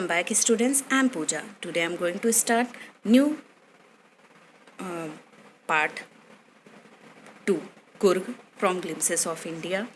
Welcome back, students. I'm Pooja. Today I'm going to start new part 2, Kurg from Glimpses of India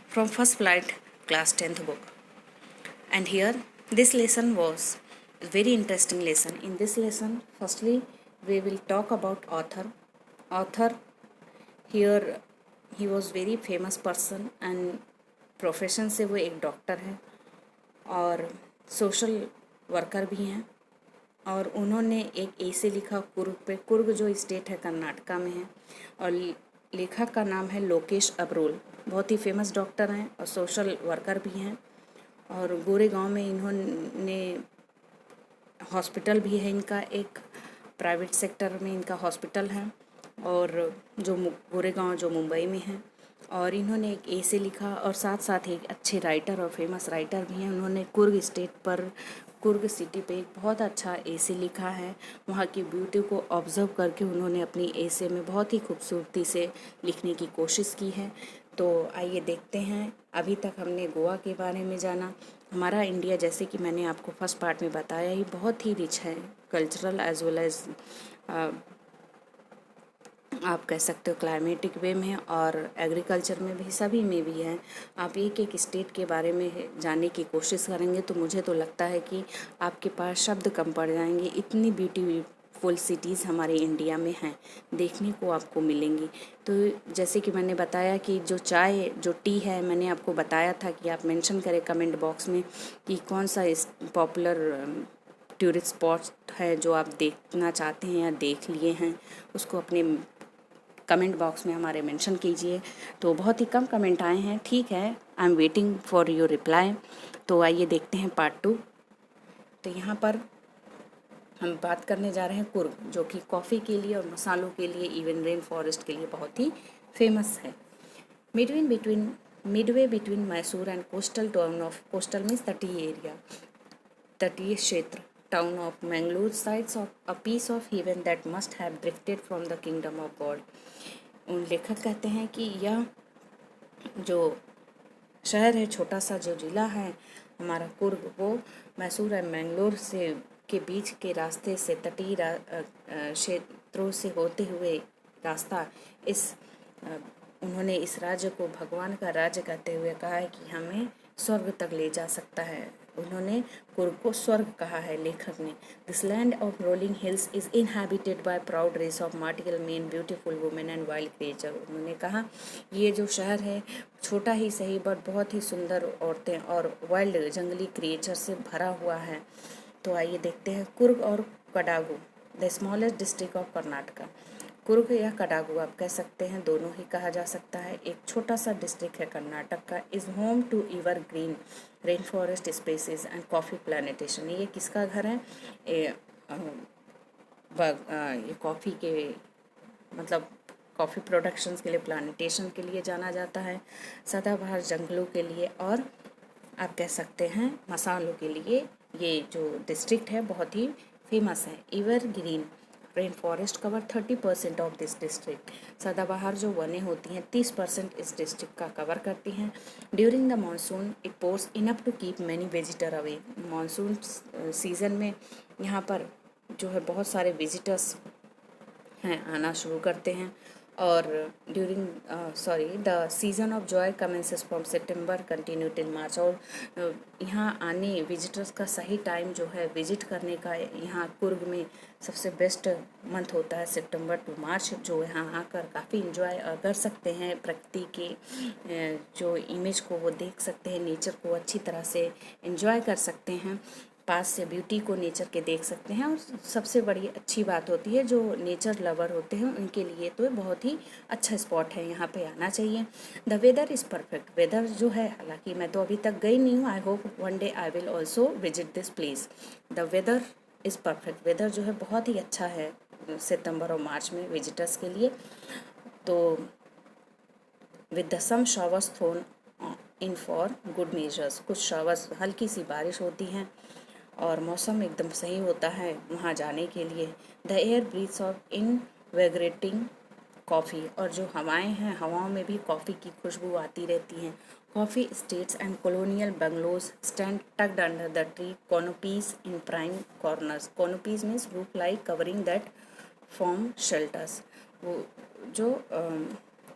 from First Flight Class 10th book. And here this lesson was a very interesting lesson. In this lesson, firstly we will talk about author. Author here he was very famous person and profession से वो एक doctor हैं और social worker भी हैं और उन्होंने एक ऐसे लिखा कुर्ग पे। कुर्ग जो स्टेट है कर्नाटका में है और लेखक का नाम है लोकेश अब्रोल। बहुत ही फेमस डॉक्टर हैं और सोशल वर्कर भी हैं और गोरेगांव में इन्होंने हॉस्पिटल भी है इनका, एक प्राइवेट सेक्टर में इनका हॉस्पिटल है और जो गोरेगांव जो मुंबई में है। और इन्होंने एक ऐसे लिखा और साथ साथ एक अच्छे राइटर और फेमस राइटर भी हैं। उन्होंने कुर्ग स्टेट पर, कुर्ग सिटी पे एक बहुत अच्छा ऐसे लिखा है। वहाँ की ब्यूटी को ऑब्जर्व करके उन्होंने अपनी ऐसे में बहुत ही खूबसूरती से लिखने की कोशिश की है। तो आइए देखते हैं। अभी तक हमने गोवा के बारे में जाना। हमारा इंडिया, जैसे कि मैंने आपको फर्स्ट पार्ट में बताया, ये बहुत ही रिच है कल्चरल एज वेल एज आप कह सकते हो क्लाइमेटिक वे में और एग्रीकल्चर में भी, सभी में भी है। आप एक एक स्टेट के बारे में जानने की कोशिश करेंगे तो मुझे तो लगता है कि आपके पास शब्द कम पड़ जाएंगे। इतनी ब्यूटीफुल सिटीज़ हमारे इंडिया में हैं, देखने को आपको मिलेंगी। तो जैसे कि मैंने बताया कि जो चाय जो टी है, मैंने आपको बताया था कि आप मेंशन करें कमेंट बॉक्स में कि कौन सा पॉपुलर टूरिस्ट स्पॉट है जो आप देखना चाहते हैं या देख लिए हैं, उसको अपने कमेंट बॉक्स में हमारे मेंशन कीजिए। तो बहुत ही कम कमेंट आए हैं, ठीक है, I am waiting for your reply. तो आइए देखते हैं पार्ट 2। तो यहाँ पर हम बात करने जा रहे हैं कुर्ग, जो कि कॉफ़ी के लिए और मसालों के लिए, इवन रेन फॉरेस्ट के लिए बहुत ही फेमस है। Midway between Mysore and coastal town of, coastal means तटीय एरिया, तटीय क्षेत्र, town of Mangalore sites of a piece of heaven that must have drifted from the kingdom of God. लेखक कहते हैं कि यह जो शहर है, छोटा सा जो ज़िला है हमारा कुर्ग, वो मैसूर और मैंगलोर से के बीच के रास्ते से, तटीय क्षेत्रों से होते हुए रास्ता, इस उन्होंने इस राज्य को भगवान का राज्य कहते हुए कहा है कि हमें स्वर्ग तक ले जा सकता है। उन्होंने कुर्ग को स्वर्ग कहा है लेखक ने। This land of rolling hills is inhabited by proud race of martial men, beautiful women and wild creature. उन्होंने कहा ये जो शहर है छोटा ही सही बट बहुत ही सुंदर औरतें और वाइल्ड जंगली क्रिएचर से भरा हुआ है। तो आइए देखते हैं कुर्ग और Kodagu, the smallest district of Karnataka. Coorg या कडागू आप कह सकते हैं, दोनों ही कहा जा सकता है। एक छोटा सा डिस्ट्रिक्ट है कर्नाटक का। Is home to evergreen rain forest species and coffee plantation. ये किसका घर है? ये कॉफ़ी के, मतलब कॉफ़ी प्रोडक्शंस के लिए, प्लांटेशन के लिए जाना जाता है, सदाबहार जंगलों के लिए और आप कह सकते हैं मसालों के लिए। ये जो डिस्ट्रिक्ट है बहुत ही फेमस है। Ever green rain forest cover 30% of this district. सदाबहार जो वनें होती हैं 30% इस डिस्ट्रिक्ट का कवर करती हैं। During the monsoon it pours enough to keep many visitor away. Monsoon season में यहाँ पर जो है बहुत सारे विजिटर्स हैं आना शुरू करते हैं। और during the season off Joy commences from September continue till March. और यहाँ आने विजिटर्स का सही टाइम जो है विजिट करने का, यहाँ कुर्ग में सबसे बेस्ट मंथ होता है सितंबर टू मार्च, जो यहाँ आकर काफ़ी इंजॉय कर सकते हैं। प्रकृति के जो इमेज को वो देख सकते हैं, नेचर को अच्छी तरह से इंजॉय कर सकते हैं, पास से ब्यूटी को नेचर के देख सकते हैं। और सबसे बड़ी अच्छी बात होती है जो नेचर लवर होते हैं उनके लिए तो बहुत ही अच्छा स्पॉट है, यहाँ पे आना चाहिए। The weather is perfect. Weather जो है, हालांकि मैं तो अभी तक गई नहीं हूँ, I hope one day I will also visit this place. The weather is perfect. Weather जो है बहुत ही अच्छा है सितंबर और मार्च में विजिटर्स के लिए। तो with the some showers thrown in for good measures. कुछ शावर्स, हल्की सी बारिश होती हैं और मौसम एकदम सही होता है वहाँ जाने के लिए। The air breathes of invigorating coffee. और जो हवाएं हैं, हवाओं में भी कॉफ़ी की खुशबू आती रहती हैं। Coffee estates and colonial bungalows stand tucked under the tree canopies in prime corners. Canopies means roof-like covering that form shelters. वो जो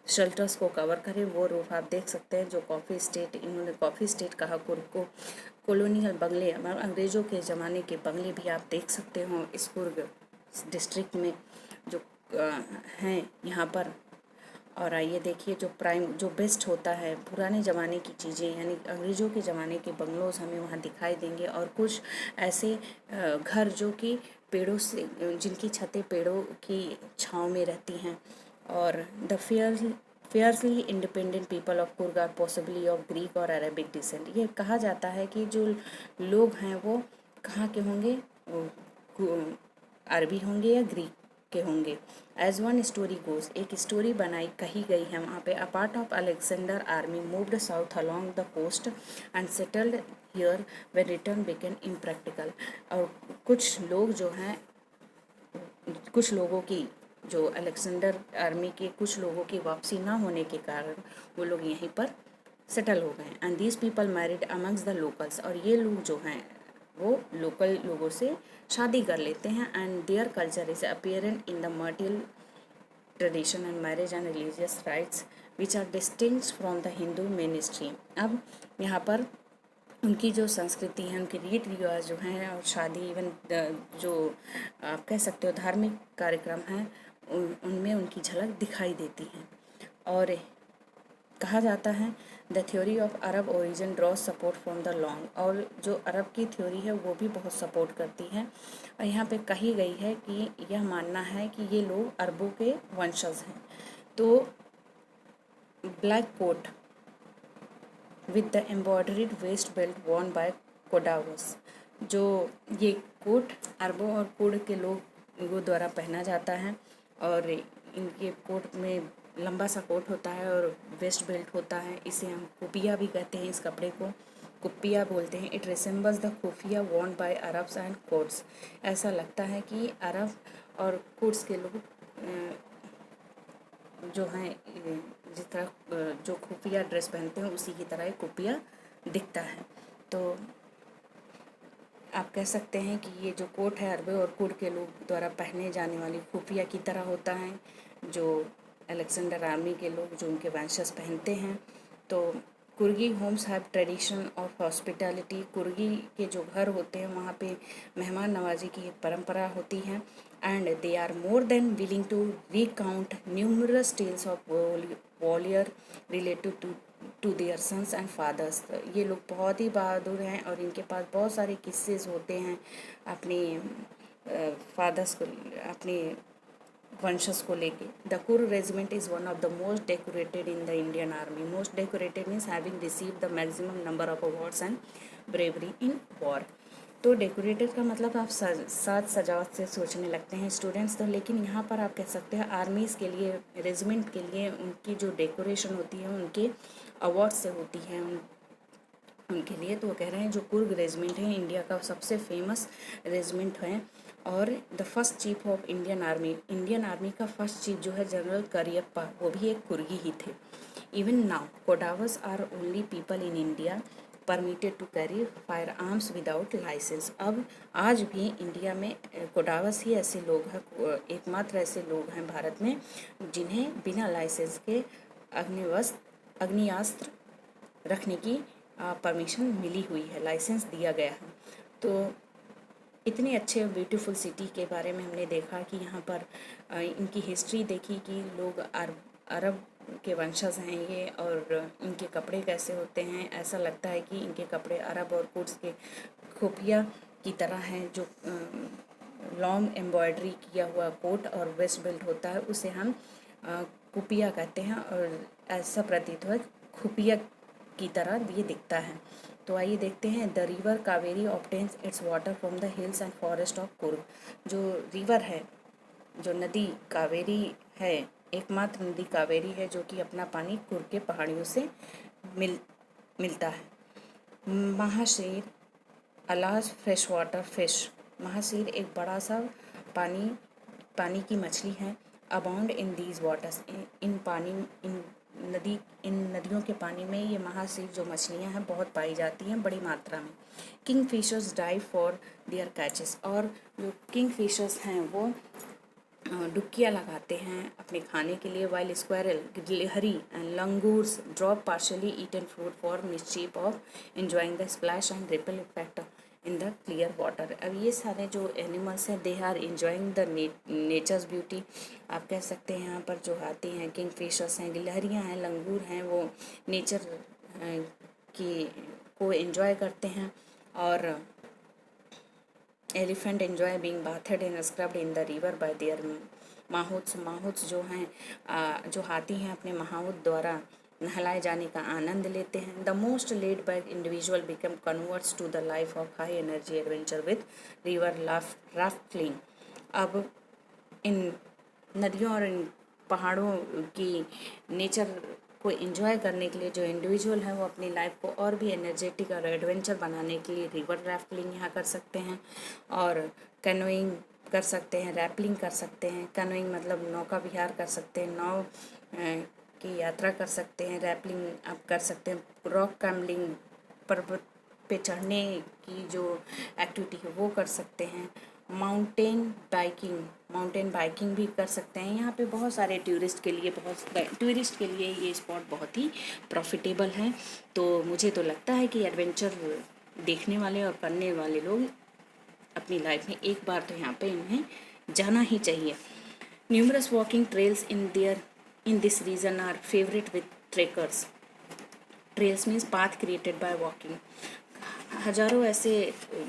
शेल्टर्स को कवर करे वो रूफ आप देख सकते हैं। जो कॉफ़ी स्टेट, इन्होंने कॉफ़ी स्टेट कहा कुर्ग को। कॉलोनियल बंगले, अंग्रेज़ों के ज़माने के बंगले भी आप देख सकते हो इस कुर्ग डिस्ट्रिक्ट में जो हैं यहाँ पर। और आइए देखिए जो प्राइम, जो बेस्ट होता है पुराने ज़माने की चीज़ें, यानी अंग्रेज़ों के ज़माने के बंगलोज हमें वहाँ दिखाई देंगे। और कुछ ऐसे घर जो कि पेड़ों से, जिनकी छतें पेड़ों की छाँव में रहती हैं। और the fairly independent people of Coorg are possibly of Greek or Arabic descent. ये कहा जाता है कि जो लोग हैं वो कहाँ के होंगे, अरबी होंगे या ग्रीक के होंगे। एज वन स्टोरी गोज, एक स्टोरी बनाई कही गई है वहाँ पे। A part of Alexander army moved south along the coast and settled here when return became impractical. और कुछ लोग जो हैं, कुछ लोगों की, जो अलेक्जेंडर आर्मी के कुछ लोगों की वापसी ना होने के कारण वो लोग यहीं पर सेटल हो गए। And these people married amongst the locals, और ये लोग जो हैं वो लोकल लोगों से शादी कर लेते हैं। And their culture is apparent in the martial tradition and marriage and religious rites which are distinct from the Hindu mainstream. अब यहाँ पर उनकी जो संस्कृति है, उनके रीति रिवाज जो हैं, और शादी, इवन जो आप कह सकते हो धार्मिक कार्यक्रम हैं, उनमें उनकी झलक दिखाई देती है। और कहा जाता है the theory of Arab origin draw support from the long, और जो अरब की थ्योरी है वो भी बहुत सपोर्ट करती है। और यहाँ पे कही गई है कि यह मानना है कि ये लोग अरबों के वंशज हैं। तो black coat with the embroidered waist belt worn by Kodavas, जो ये कोट अरबों और कुर्द के लोगों द्वारा पहना जाता है। और इनके कोट में लंबा सा कोट होता है और वेस्ट बेल्ट होता है। इसे हम कुपिया भी कहते हैं, इस कपड़े को कुपिया बोलते हैं। It resembles the keffiyeh Warne bye Arabs and Kurds. ऐसा लगता है कि अरब और कुर्ड्स के लोग जो हैं जिस तरह जो खुफिया ड्रेस पहनते हैं उसी की तरह एक खुफिया दिखता है। तो आप कह सकते हैं कि ये जो कोट है अरब और कुर्द के लोग द्वारा पहने जाने वाली खुफिया की तरह होता है, जो अलेक्जेंडर आर्मी के लोग, जो उनके वंशज पहनते हैं। तो Coorgi homes have tradition of hospitality, Coorgi के जो घर होते हैं वहाँ पे मेहमान नवाजी की एक परंपरा होती है। And they are more than willing to recount numerous tales of valour related to their sons and fathers. ये लोग बहुत ही बहादुर हैं और इनके पास बहुत सारे किस्से होते हैं अपने फादर्स को, अपने वंशज को लेके। The Coorg regiment is one of the most decorated in the Indian army. Most decorated means having receive the maximum number of awards and bravery in war. तो डेकोरेटेड का मतलब आप साज सजावट से सोचने लगते हैं स्टूडेंट्स, तो लेकिन यहाँ पर आप कह सकते हैं आर्मीज़ के लिए, रेजिमेंट के लिए उनकी जो डेकोरेशन होती है उनके अवार्ड से होती है उनके लिए। तो वो कह रहे हैं जो कुर्ग रेजिमेंट है इंडिया का सबसे फेमस रेजिमेंट है। और the first chief of Indian army का फर्स्ट चीफ जो है जनरल करियप्पा, वो भी एक कुर्गी ही थे। Even now Kodavas are only people in India permitted to carry firearms without license. अब आज भी इंडिया में कोडावस ही ऐसे लोग हैं, एकमात्र ऐसे लोग हैं भारत में जिन्हें बिना लाइसेंस के अग्नियास्त्र रखने की परमिशन मिली हुई है, लाइसेंस दिया गया है। तो इतने अच्छे ब्यूटीफुल सिटी के बारे में हमने देखा कि यहाँ पर इनकी हिस्ट्री देखी कि लोग अरब के वंशज हैं ये, और इनके कपड़े कैसे होते हैं। ऐसा लगता है कि इनके कपड़े अरब और कुर्द्स के खुफिया की तरह हैं। जो लॉन्ग एम्ब्रॉयडरी किया हुआ कोट और वेस्ट बेल्ट होता है उसे हम कुपिया कहते हैं, और ऐसा प्रतीत हुआ खुफिया की तरह ये दिखता है। तो आइए देखते हैं the river Kaveri obtains it's water from the hills and forest of Coorg. जो रिवर है, जो नदी कावेरी है, एकमात्र नदी कावेरी है जो कि अपना पानी कुर्ग के पहाड़ियों से मिलता है। महाशीर अलाज फ्रेश वाटर फिश, महाशीर एक बड़ा सा पानी की मछली है। अबाउंड इन दीज वाटर्स, इन इन नदियों के पानी में ये महासीव जो मछलियाँ हैं बहुत पाई जाती हैं बड़ी मात्रा में। Kingfishers dive for their catches, और जो किंग फिशर्स हैं वो डुबकियाँ लगाते हैं अपने खाने के लिए। वाइल स्क्वायरल, गिलहरी and langurs drop partially eaten food for mischief of enjoying the splash and ripple effect in the clear water. अब ये सारे जो एनिमल्स हैं they are enjoying the nature's beauty. आप कह सकते हैं यहाँ पर जो आती हैं किंग फिशर्स हैं, गिलहरियाँ हैं, लंगूर हैं, वो नेचर की को एंजॉय करते हैं। और elephant enjoy being bathed and scrubbed in the river by their mahouts. Mahouts जो हैं जो हाथी हैं अपने माहौत द्वारा नहलाए जाने का आनंद लेते हैं। The most laid back individual become converts to the life of high energy adventure with river rafting. अब इन नदियों और इन पहाड़ों की नेचर को एंजॉय करने के लिए जो इंडिविजुअल है वो अपनी लाइफ को और भी एनर्जेटिक और एडवेंचर बनाने के लिए रिवर राफ्टिंग यहाँ कर सकते हैं, और कैनोइंग कर सकते हैं, रैपलिंग कर सकते हैं। कैनोइंग मतलब नौका विहार कर सकते हैं, नाव की यात्रा कर सकते हैं। रैपलिंग आप कर सकते हैं, रॉक क्लाइंबिंग पर्वत पे चढ़ने की जो एक्टिविटी है वो कर सकते हैं। माउंटेन बाइकिंग भी कर सकते हैं। यहाँ पे बहुत सारे टूरिस्ट के लिए ये स्पॉट बहुत ही प्रॉफिटेबल हैं। तो मुझे तो लगता है कि एडवेंचर देखने वाले और करने वाले लोग अपनी लाइफ में एक बार तो यहाँ पे इन्हें जाना ही चाहिए। Numerous walking trails in this region are favourite with trekkers. Trails means path created by walking. हजारों ऐसे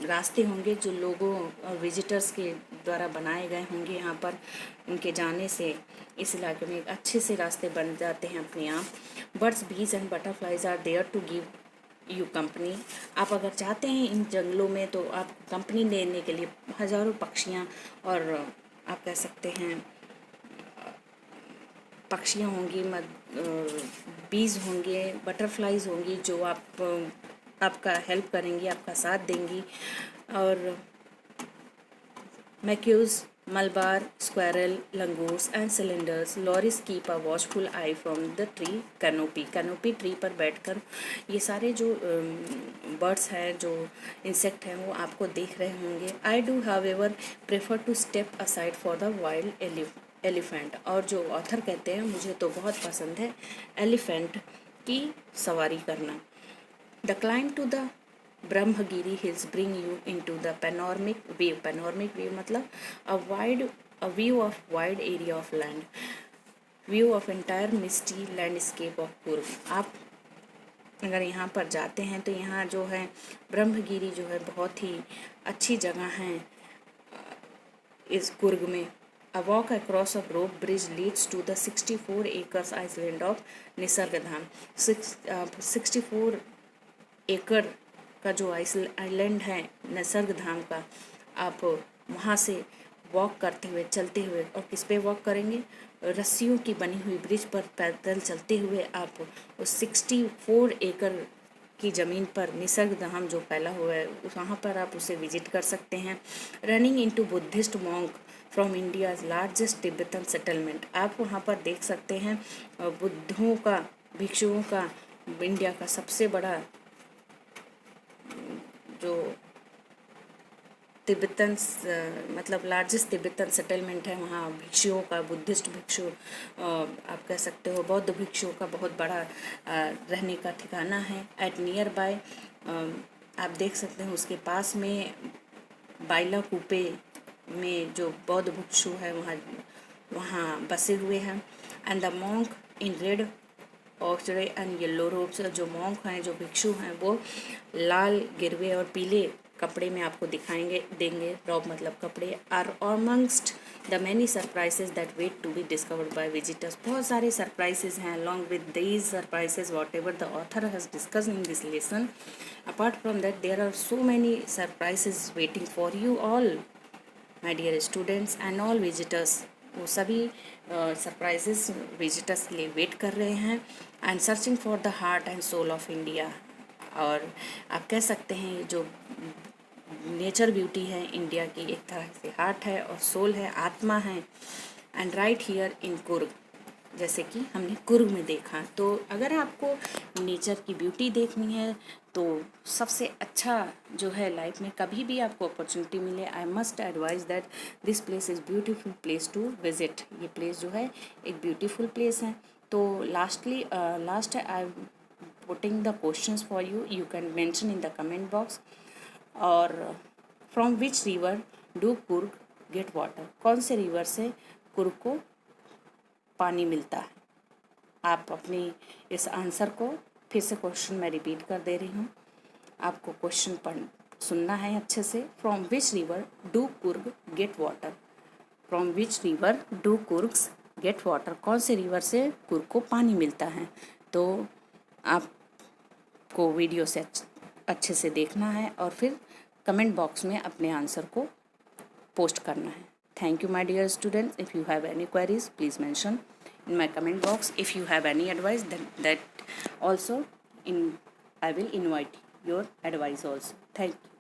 रास्ते होंगे जो लोगों और विजिटर्स के द्वारा बनाए गए होंगे। यहाँ पर उनके जाने से इस इलाके में एक अच्छे से रास्ते बन जाते हैं अपने आप। Birds, bees and butterflies are there to give you company. आप अगर चाहते हैं इन जंगलों में तो आप कंपनी लेने के लिए हजारों पक्षियाँ और आप कह सकते हैं पक्षियाँ होंगी, बीज होंगे, बटरफ्लाइज होंगी जो आपका हेल्प करेंगी, आपका साथ देंगी। और macaques, Malabar, squirrel, langurs and slender, lorises keep a watchful eye from the tree canopy tree पर बैठकर ये सारे जो बर्ड्स हैं, जो इंसेक्ट हैं वो आपको देख रहे होंगे। I do however prefer to step aside for the wild elephant. और जो ऑथर कहते हैं मुझे तो बहुत पसंद है एलिफेंट की सवारी करना। The climb to the Brahmagiri hills bring you into the panoramic view मतलब a view of wide area of land, view of entire misty landscape of Coorg. आप अगर यहाँ पर जाते हैं तो यहाँ जो है ब्रह्मगिरी जो है बहुत ही अच्छी जगह है इस कुर्ग में। A walk across a rope bridge leads to the 64 acres island of निसर्गधाम। 64 एकड़ का जो आइलैंड है निसर्गधाम का, आप वहाँ से वॉक करते हुए चलते हुए, और किस पे वॉक करेंगे, रस्सियों की बनी हुई ब्रिज पर पैदल चलते हुए आप उस 64 एकड़ की ज़मीन पर निसर्गधाम जो फैला हुआ है वहाँ पर आप उसे विजिट कर सकते हैं। Running into Buddhist monk from India's largest Tibetan settlement. आप वहाँ पर देख सकते हैं बुद्धों का, भिक्षुओं का इंडिया का सबसे बड़ा जो तिब्बतन मतलब लार्जेस्ट तिब्बतन सेटलमेंट है, वहाँ भिक्षुओं का, बुद्धिस्ट भिक्षु आप कह सकते हो बौद्ध भिक्षुओं का बहुत बड़ा रहने का ठिकाना है। एट नियर बाय आप देख सकते हैं उसके पास में बाइला कूपे में जो बौद्ध भिक्षु है वहाँ बसे हुए हैं। And the monk in red ochre and yellow robes, जो मॉन्क हैं, जो भिक्षु हैं, वो लाल गिरवे और पीले कपड़े में आपको देंगे। रॉब मतलब कपड़े। Are amongst the many surprises that wait to be discovered by visitors. बहुत सारे सरप्राइजेज हैं along with these surprises whatever the author has discussed in this lesson. Apart from that there are so many surprises waiting for you all my dear students and all visitors. वो सभी surprises visitors के लिए wait कर रहे हैं। And searching for the heart and soul of India. और आप कह सकते हैं जो नेचर ब्यूटी है इंडिया की, एक तरह से हार्ट है और सोल है, आत्मा है। And right here in Coorg, जैसे कि हमने कुर्ग में देखा। तो अगर आपको नेचर की ब्यूटी देखनी है तो सबसे अच्छा जो है लाइफ में कभी भी आपको अपॉर्चुनिटी मिले, I must advise that this place is beautiful place to visit. ये प्लेस जो है एक ब्यूटीफुल प्लेस है। तो last I putting the questions for you, you can mention in the comment box. और from which river do Coorg get water, कौन से river से कुर्ग को पानी मिलता है। आप अपनी इस आंसर को फिर से क्वेश्चन मैं रिपीट कर दे रही हूँ, आपको क्वेश्चन सुनना है अच्छे से। From which river do Coorg get water, from which river do Coorgs get water, कौन से रिवर से कुर्ग को पानी मिलता है। तो आपको वीडियो से अच्छे से देखना है और फिर कमेंट बॉक्स में अपने आंसर को पोस्ट करना है। Thank you my dear students. If you have any queries, please mention in my comment box. If you have any advice, then that also I will invite your advice also. Thank you.